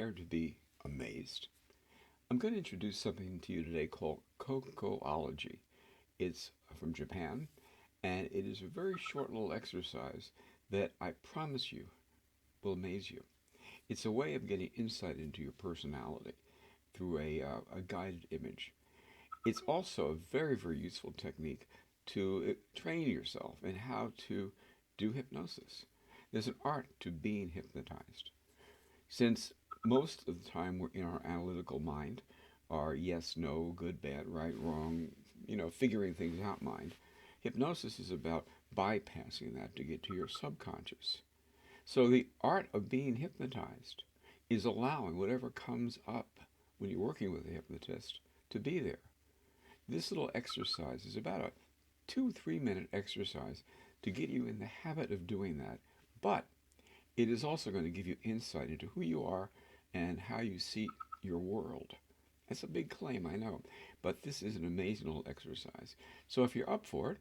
prepare to be amazed. I'm going to introduce something to you today called Kokology. It's from Japan, and it is a very short little exercise that I promise you will amaze you. It's a way of getting insight into your personality through a guided image. It's also a very, very useful technique to train yourself in how to do hypnosis. There's an art to being hypnotized. Since most of the time we're in our analytical mind, our yes, no, good, bad, right, wrong, figuring things out mind, hypnosis is about bypassing that to get to your subconscious. So the art of being hypnotized is allowing whatever comes up when you're working with a hypnotist to be there. This little exercise is about a 2-3 minute exercise to get you in the habit of doing that, but it is also going to give you insight into who you are and how you see your world. That's a big claim, I know, but this is an amazing little exercise. So if you're up for it,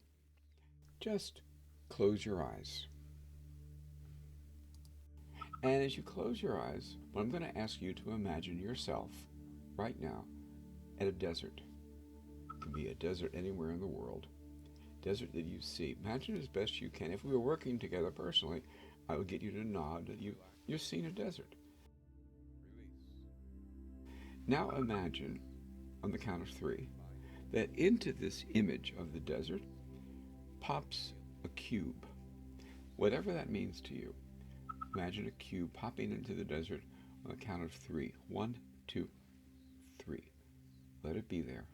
just close your eyes. And as you close your eyes, I'm going to ask you to imagine yourself right now at a desert. It could be a desert anywhere in the world. Desert that you see. Imagine as best you can. If we were working together personally, I would get you to nod that you're seeing a desert. Now imagine, on the count of three, that into this image of the desert pops a cube. Whatever that means to you. Imagine a cube popping into the desert on the count of three. 1, 2, 3. Let it be there.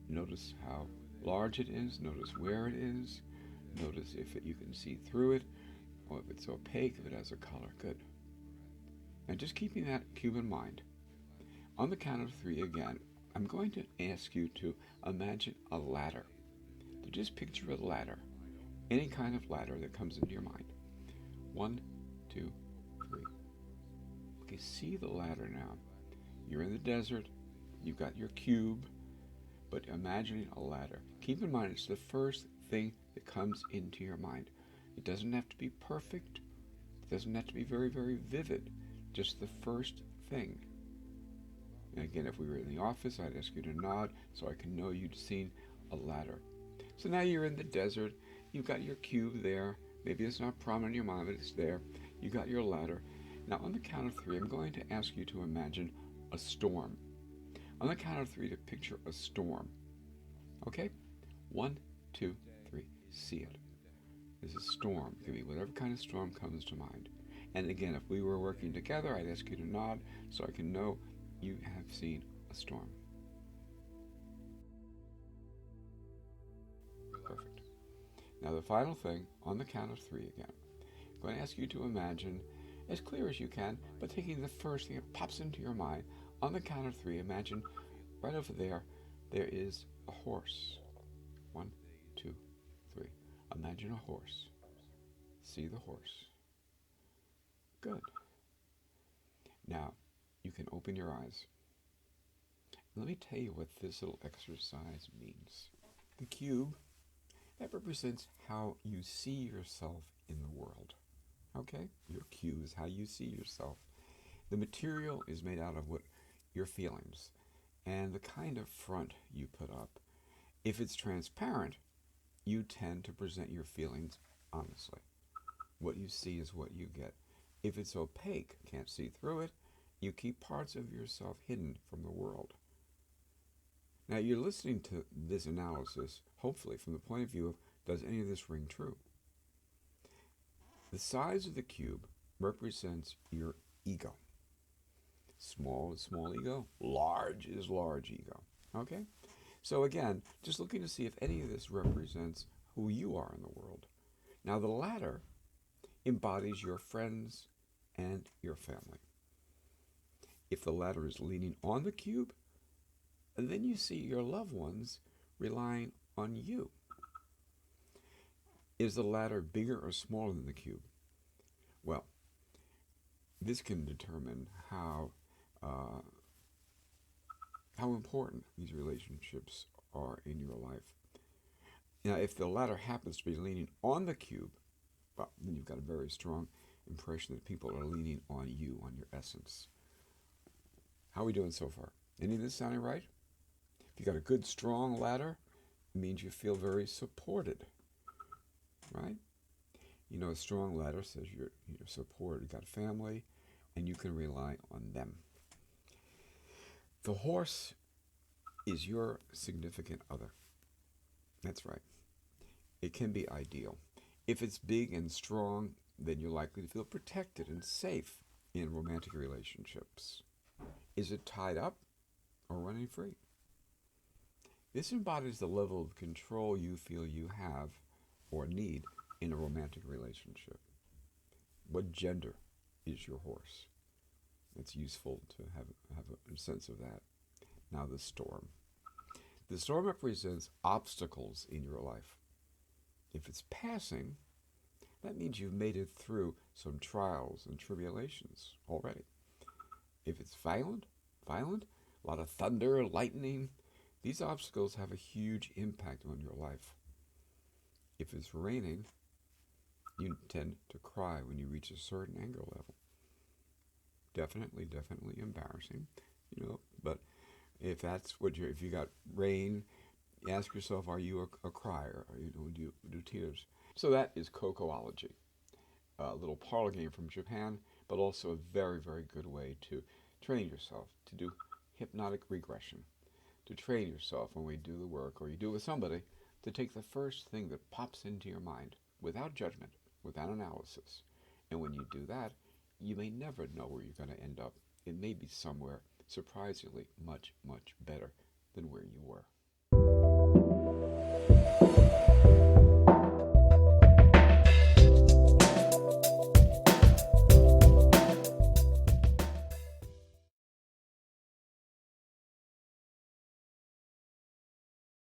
Notice how large it is. Notice where it is. Notice if you can see through it, or if it's opaque, if it has a color. Good. And just keeping that cube in mind. On the count of three again, I'm going to ask you to imagine a ladder. To just picture a ladder. Any kind of ladder that comes into your mind. 1, 2, 3. Okay, see the ladder now. You're in the desert. You've got your cube. But imagining a ladder. Keep in mind, it's the first thing that comes into your mind. It doesn't have to be perfect. It doesn't have to be very, very vivid. Just the first thing. And again, if we were in the office, I'd ask you to nod so I can know you'd seen a ladder. So now you're in the desert. You've got your cube there. Maybe it's not prominent in your mind, but it's there. You got your ladder. Now on the count of three, I'm going to ask you to imagine a storm. On the count of three, to picture a storm. Okay? 1, 2, 3. See it. There's a storm. It could be whatever kind of storm comes to mind. And again, if we were working together, I'd ask you to nod so I can know you have seen a storm. Perfect. Now the final thing, on the count of three again. I'm going to ask you to imagine, as clear as you can, but taking the first thing that pops into your mind. On the count of three, imagine right over there is a horse. 1, 2, 3. Imagine a horse. See the horse. Good. Now, you can open your eyes. Let me tell you what this little exercise means. The cube, that represents how you see yourself in the world. Okay? Your cube is how you see yourself. The material is made out of what your feelings and the kind of front you put up. If it's transparent, you tend to present your feelings honestly. What you see is what you get. If it's opaque, can't see through it, you keep parts of yourself hidden from the world. Now you're listening to this analysis, hopefully from the point of view of, does any of this ring true? The size of the cube represents your ego. Small is small ego, large is large ego. Okay? So again, just looking to see if any of this represents who you are in the world. Now the ladder embodies your friends and your family. If the ladder is leaning on the cube, then you see your loved ones relying on you. Is the ladder bigger or smaller than the cube? Well, this can determine how important these relationships are in your life. Now, if the ladder happens to be leaning on the cube, well, then you've got a very strong impression that people are leaning on you, on your essence. How are we doing so far? Any of this sounding right? If you got a good, strong ladder, it means you feel very supported, right? You know, a strong ladder says you're supported. You got a family, and you can rely on them. The horse is your significant other. That's right. It can be ideal. If it's big and strong, then you're likely to feel protected and safe in romantic relationships. Is it tied up or running free? This embodies the level of control you feel you have or need in a romantic relationship. What gender is your horse? It's useful to have a sense of that. Now the storm. The storm represents obstacles in your life. If it's passing, that means you've made it through some trials and tribulations already. If it's violent, a lot of thunder, lightning, these obstacles have a huge impact on your life. If it's raining, you tend to cry when you reach a certain anger level. Definitely embarrassing, but if you got rain, ask yourself, are you a crier? Or, do you do tears? So that is Kokology, a little parlor game from Japan, but also a very, very good way to train yourself to do hypnotic regression, to train yourself when we do the work, or you do it with somebody, to take the first thing that pops into your mind without judgment, without analysis. And when you do that, you may never know where you're going to end up. It may be somewhere surprisingly much, much better than where you were.